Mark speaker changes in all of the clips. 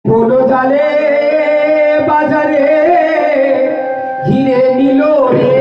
Speaker 1: কোনো জালে বাজারে ঘিরে নিল রে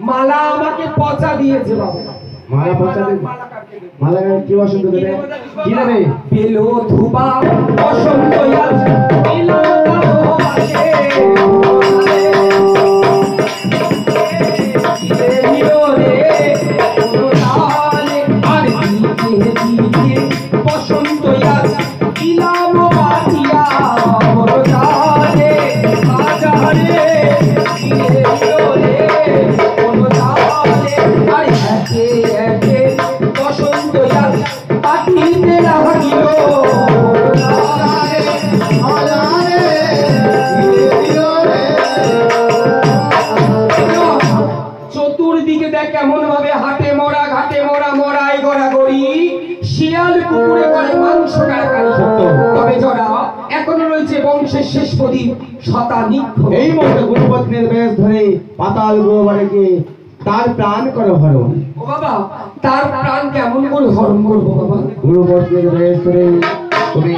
Speaker 1: মালা আমাকে পচা দিয়েছে বাবা।
Speaker 2: মালা পচা দেবে? মালা কি বসন্ত দেবে? কি দেবে?
Speaker 1: বেলো ধুবা বসন্ত বসন্ত ইলাম বাতিয়া বড় বাজারে বসন্ত পাঠিতে লাগিল চতুর্দিকে দেখ কেমন ভাবে হাটে মরা ঘাটে মরা মরাই গড়াগড়ি শিয়াল কুকুরে করে মাংস কাড়াকাড়ি। তবে যারা এখনো রয়েছে বংশের শেষ প্রদীপ শতানিক্ষ,
Speaker 2: এই মতো গুরুপত্নীর বেশ ধরে পাতাল গোবারেকে তার প্রাণ করে হরণ।
Speaker 1: ও বাবা, তার প্রাণ কেমন করে হরণ করবো বাবা?
Speaker 2: গুরুপত্নীর বেশ ধরে তুমি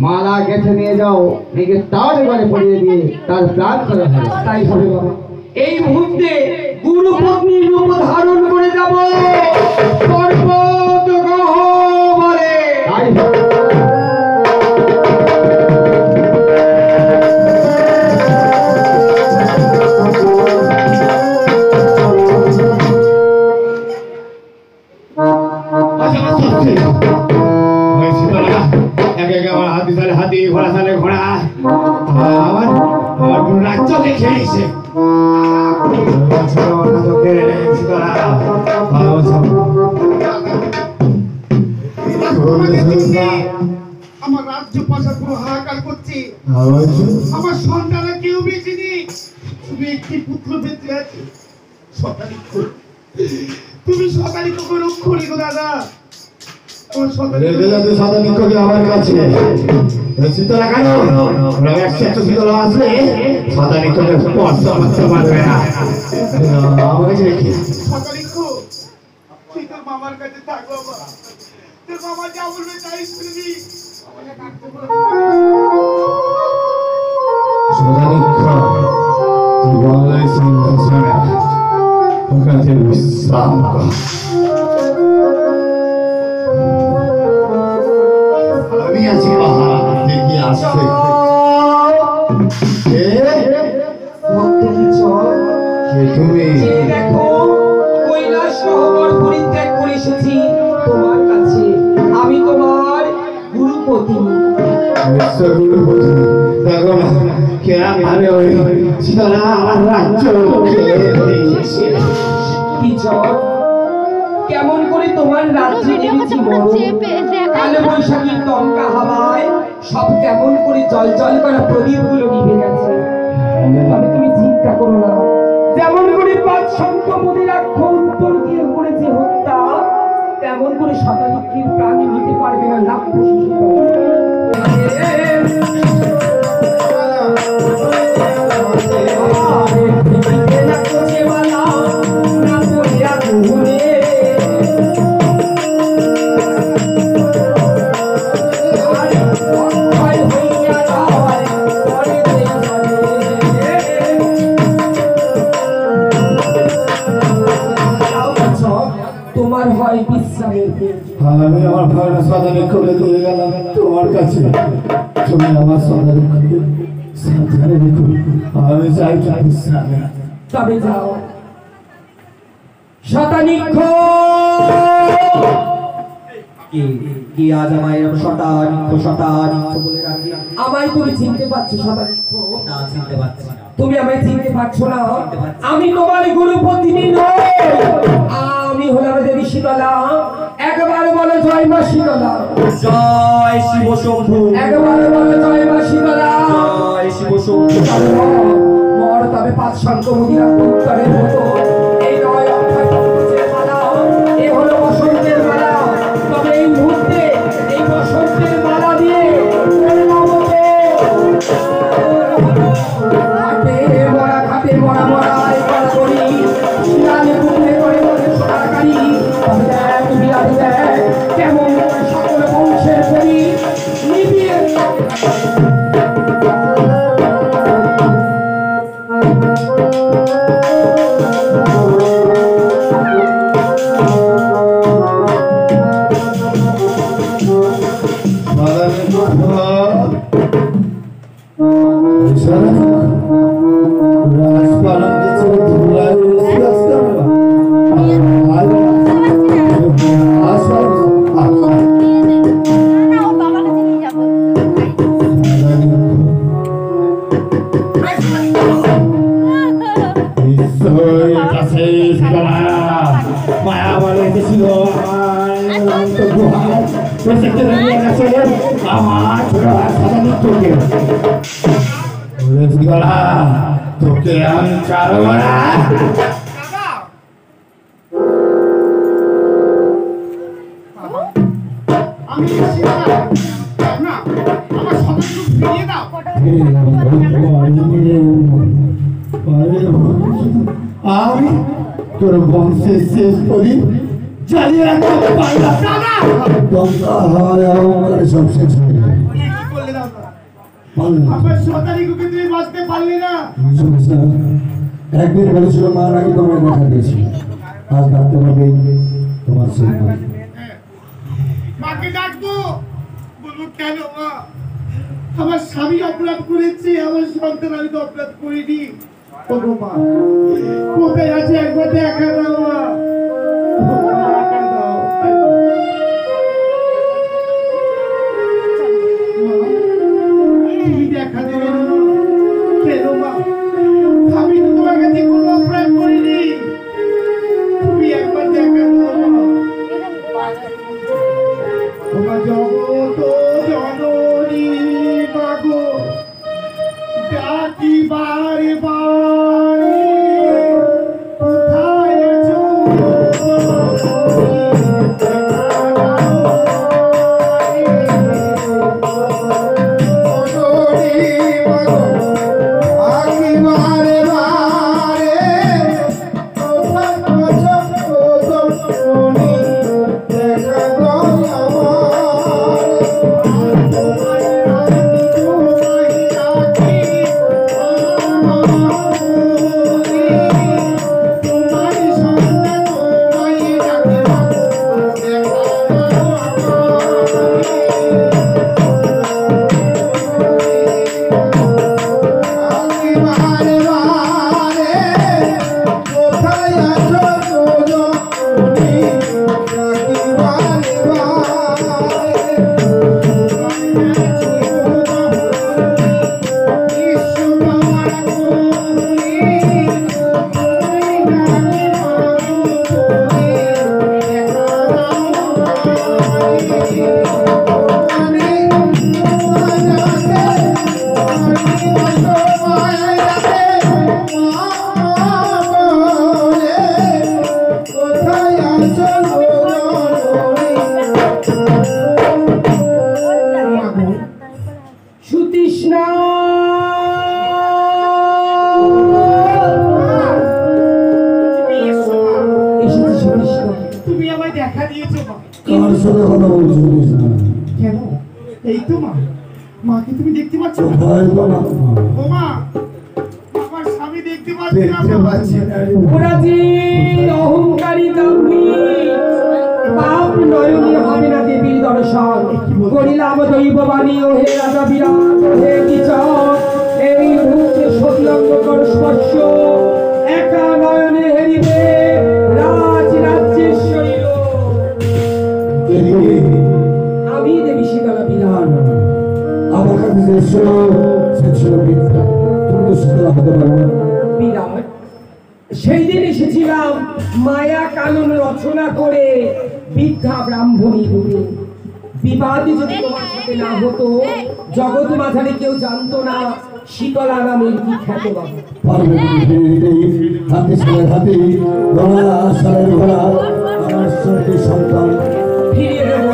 Speaker 2: মালা গেছে নিয়ে যাও, নিজে তার এবারে পড়িয়ে দিয়ে তার প্রাণ করে হরণ।
Speaker 1: তাই হবে বাবা। এই মুহূর্তে গুরুপত্নীর রূপ ধারণ করে যাব পর্বত গহ্বরে।
Speaker 2: তাই হাতি ঘোড়া সালে ঘোড়া আমার আমার পুরো রাজ্য দেখে এসে
Speaker 3: আমার রাজ্য পাশা পুরো হাহাকার করছে। আমার সন্তানরা কেউ বেঁচে নেই, তুমি একটি পুত্র বেঁচে আছে। তুমি শতানিক্ষ রক্ষণী গো দাদা।
Speaker 2: আমার কাছে শীতলা কেন শীতলা আসলে শতানিক্ষ পারবে না।
Speaker 3: শতানিক্ষ তুই তোর মামার কাছে থাক বাবা, তোর মামা যা বলবে তাই শুনবি।
Speaker 2: শতানিক্ষ বলে সিংহাসনে ওখানে বিশ্রাম কর। আমি আছি দেখি আসছে তুমি
Speaker 1: দেখো কৈলাস শহর পরিত্যাগ করে এসেছি তোমার কাছে। আমি তোমার গুরুপতি।
Speaker 2: দেখো না কেরা ভাবে ওই সীতারা আমার রাজ্য
Speaker 1: কি জ্বর, কেমন করে তোমার রাজ্যে এনেছি কালো বৈশাখীর দমকা হাওয়ায় সব কেমন করে জল জল করা প্রদীপ গুলো নিভে গেছে। তবে তুমি চিন্তা করো না, যেমন করে ৫ শঙ্খ মুদিরাক্ষ উত্তর দিয়ে করেছে হত্যা, তেমন করে শতানিক্ষের প্রাণ নিতে পারবে না লাখ তোমার হয় বিশ্রামের দিন।
Speaker 2: আমি আমার ভাবনা শতানিক্ষকে তুলে গেলাম তোমার কাছে। তুমি আমার শতানিক্ষকে সাবধানে রেখো। আমি চাই বিশ্রামে।
Speaker 1: তবে যাও শতানিক্ষ।
Speaker 4: কি আজ আমায় এরকম শতানিক্ষ বলে রাখি?
Speaker 1: আমায় তুমি চিনতে পারছো শতানিক্ষ?
Speaker 4: না, চিনতে পারছি না।
Speaker 1: তুমি আমায় চিনতে পারছো না? আমি তোমার গুরুপতিনী নই, আমি হলাম দেবী শীতলা। একবার বলো জয় মা শীতলা।
Speaker 4: জয় শিব শম্ভু।
Speaker 1: একবার বলো জয় মা শীতলা।
Speaker 4: জয় শিব শম্ভু।
Speaker 1: মর তবে পাঁচ শঙ্খ মুদিরা উত্তরের মতো। এই নয় অক্ষয় পঙ্কজের মালা, এ হলো বসন্তের মালা। তবে এই মুহূর্তে এই বসন্তের মালা দিয়ে ঘাটে মরা মরায় করা করি, শিয়ালে পুকুরে করে মনে সারাকারি। তবে দেখ বিরাট দেখ কেমন করে সকল বংশের করি নিবিয়ে
Speaker 2: তোকে আমি ছাড়বো না।
Speaker 3: আমি না আমার সদস্য ফিরিয়ে দাও।
Speaker 2: আমি তোর বংশের শেষ করি চালিয়ে রাখতে পারলাম না। দমকা হাওয়ায় অহংকারে সব শেষ হয়ে গেল।
Speaker 3: কি করলে দাদা?
Speaker 2: পারলাম না।
Speaker 3: আমার সদারিকে তুমি বাঁচতে পারলে না।
Speaker 2: একদিন বলেছিল মা নাকি তোমার দেখা দিয়েছিল, আজ ডাকতে হবে তোমার সেই মা।
Speaker 3: মাকে ডাকবো, বলবো কেন মা? আমার স্বামী অপরাধ করেছে, আমার সন্তান আমি তো অপরাধ করিনি। ওগো মা, কোথায় আছে একবার দেখা দাও মা। দেখা দাও। মা, তুমি দেখা দেবে না কেন মা? আমি তো তোমার কাছে কোনো অপরাধ করিনি, তুমি একবার দেখা দাও মা। তোমার জগত জননী মাগো, ডাকি বারে বারে, কোথায় আছো সুতৃষ্ণা তুমি আমায় দেখা দিয়েছো মা।
Speaker 2: কার সাথে কথা বলছিস?
Speaker 3: কেন? এই তো মা, মাকে তুমি দেখতে পাচ্ছ না?
Speaker 2: ভয় তো না।
Speaker 3: ও মা, আমার স্বামী দেখতে পাচ্ছি না
Speaker 2: দেখতে
Speaker 3: মা।
Speaker 2: পাচ্ছি না।
Speaker 1: ওরাজি অহংকারী দাম্ভী পাপ নয়নী হবে না দেবীর দর্শন। করিলাম দৈববাণী ও হে রাজা বিরাট ও হে বিচার, এই মুহূর্তে সত্যঙ্গকর স্পর্শ একা নয়নে হেরিবে রাজ রাজ্যেশ্বরী।
Speaker 2: দেখি সে ছিল বিদ্যা। তুমি তো শীতলা হতে পারো না।
Speaker 1: বিরাট, সেই দিন এসেছিলাম মায়া কানুন রচনা করে বিদ্যা ব্রাহ্মণী রূপে। বিবাদ যদি তোমার সাথে না হতো, জগৎ মাঝারে কেউ জানতো না শীতলা নামের কি খ্যাত বাবা।
Speaker 2: পারবে তুমি ফিরে দিতে হাতে সালের হাতে গলা সালের গলা আমার সত্যি সন্তান
Speaker 1: ফিরিয়ে দেব,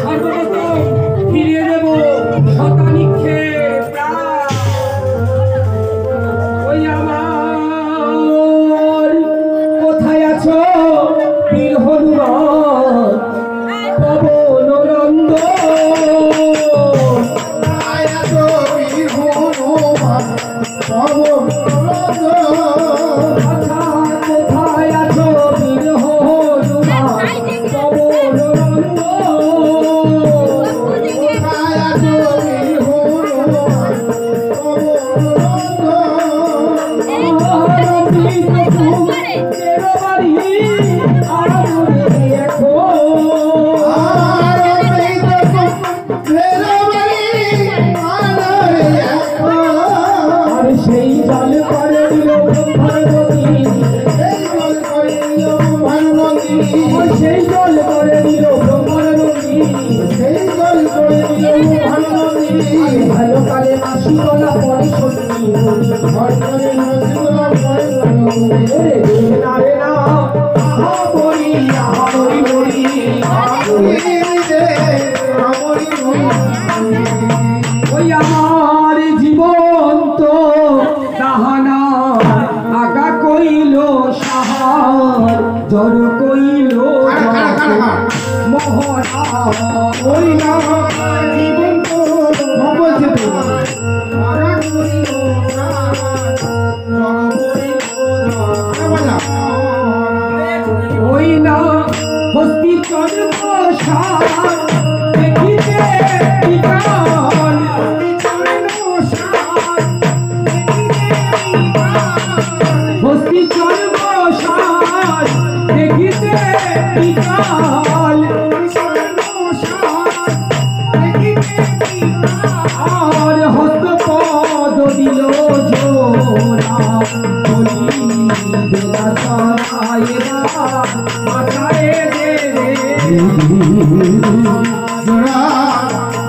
Speaker 1: সর্বপ্রথম ফিরিয়ে দেব শতানিক্ষে প্রাণ। ওই আমার কোথায় আছো বীর হনুমান পবন নন্দ? কোথায় আছো বীর হনুমান পবন নন্দ? সেই জল করে দিল ব্রহ্মানন্দী, সেই জল করে দিল ব্রহ্মানন্দী, ভালো কালে মাসি বলা পরে সত্যি নারে না বলি বলি ওই আমার জীবন তো তাহানা আগা কইল সাহার জর কইল মহরা। ওই আমার জীবন তো ওই না হস্তি চন্দ্র সার দেখিতে বিকাল, হস্তি চন্দ্র সার দেখিতে বিকাল, আর হস্ত পদ দিল জোড়া বলি দেলা সরাইরা মাথায় দে রে জোড়া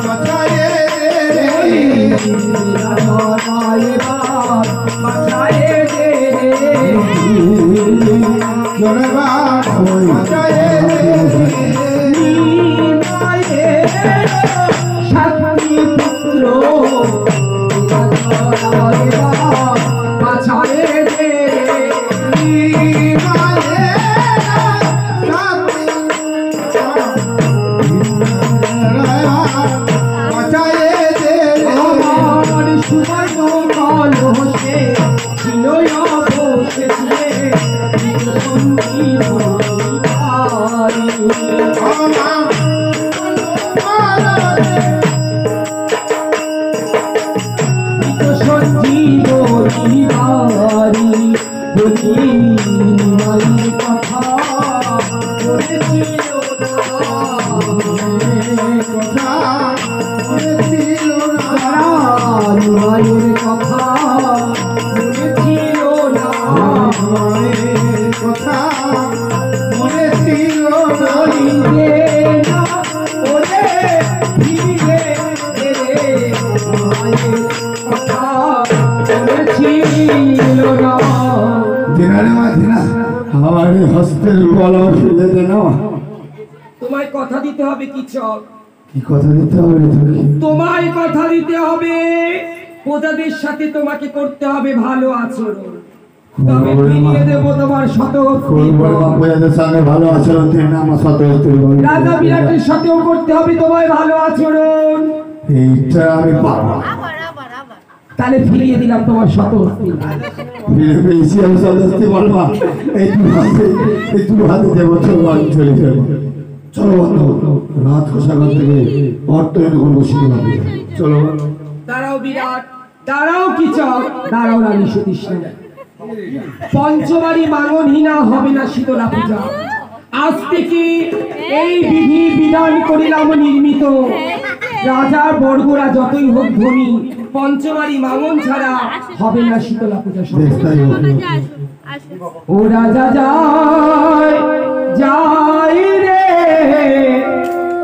Speaker 1: মাথায় দে দেলা সরাইরা মাথায় দে জোড়া মাথায় দে নিমায়ে শান্তি পুত্র মাথায় দে আমার সুবর্ণ কলসে ছিল অবশেষে কথা বলেছিল মায়ের কথা বলেছিল না, কথা বলেছিল বলিবে না ওরে ফিরে রে মায়ের কথা বলেছিল না।
Speaker 2: দিনারে মা দিনা আমার হস্তের গলা ফেলে দে না।
Speaker 1: তোমায় কথা দিতে হবে কিচক,
Speaker 2: কি কথা দিতে হবে রে তোকে?
Speaker 1: তোমায় কথা দিতে হবে প্রজাদের সাথে তোমাকে করতে হবে ভালো আচরণ, তবে ফিরিয়ে দেবো তোমার শত
Speaker 2: সঙ্গে ভালো আচরণ দিয়ে না আমার সাথে
Speaker 1: রাজা বিরাটের সাথেও করতে হবে তোমায় ভালো আচরণ।
Speaker 2: এইটা আমি পারবো,
Speaker 1: তাহলে ফিরিয়ে দিলাম তোমার শত
Speaker 2: ফিরে পেয়েছি আমি সদস্য বলবা একটু হাতে দেবো, চলো আমি চলে যাবো। চলো বন্ধু, রাত কোষাগার থেকে অর্থ এনে করবো শিখে হবে। চলো
Speaker 1: দাঁড়াও বিরাট, দাঁড়াও কিচক, দাঁড়াও রানী সতীষ্ণা। পঞ্চবাড়ি মাঙ্গনহীনা হবে না শীতলা পূজা। আজ থেকে এই বিধি বিধান করিলাম নির্মিত, রাজার বর্গরা যতই হোক ধনী, পঞ্চমারি মামন ছাড়া হবে না শীতলা পূজা
Speaker 2: বেশ
Speaker 1: সমাপ্ত।
Speaker 2: তাই হোক।
Speaker 1: ও রাজা যায় যাই রে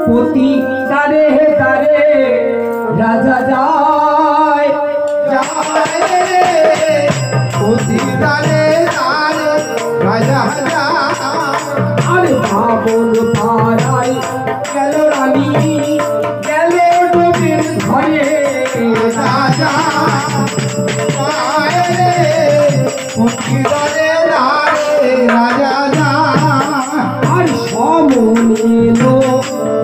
Speaker 1: পতি তারে তারে, রাজা যায় আরে বাবন পাড়ায় গেল রানী, গেল ডোবের ঘরে, আর সমন এলো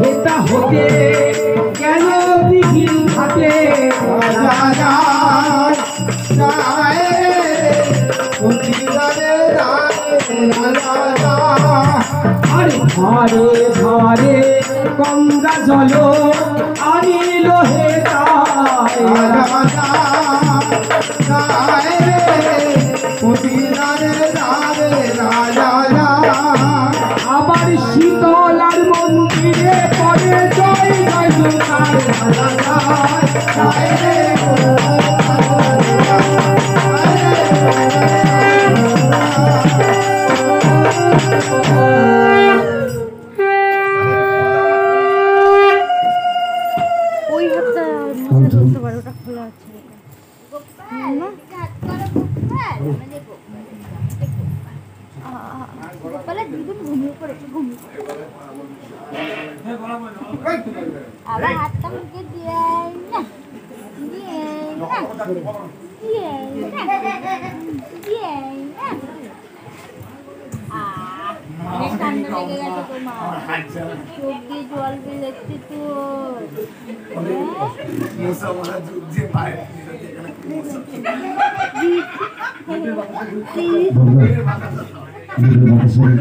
Speaker 1: হেতা হতে গেল দিঘির ঘাটে, আর ধারে ধারে গঙ্গা জল আনিল হেতায়, আবার শীতলার মন্দিরে পরে জয় জয় জয়কার, রাজা যায়।
Speaker 5: ওই হাতটা মুখে ধরতে পারো, ওটা খোলা আছে গোপালে দুদিন ঘুমিয়ে পড়েছে, ঘুমিয়ে আবার হাতটা মুখে দিয়ে না দিয়ে না দিয়ে দিয়ে না ঠান্ডা লেগে গেছে তোমার, চোখ দিয়ে জল বেরোচ্ছে তো।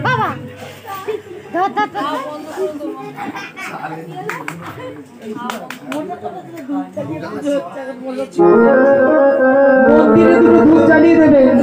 Speaker 5: বাবা ধর ধর ধর।
Speaker 1: মন্দিরে দুটো ধূপ জ্বালিয়ে দেবেন।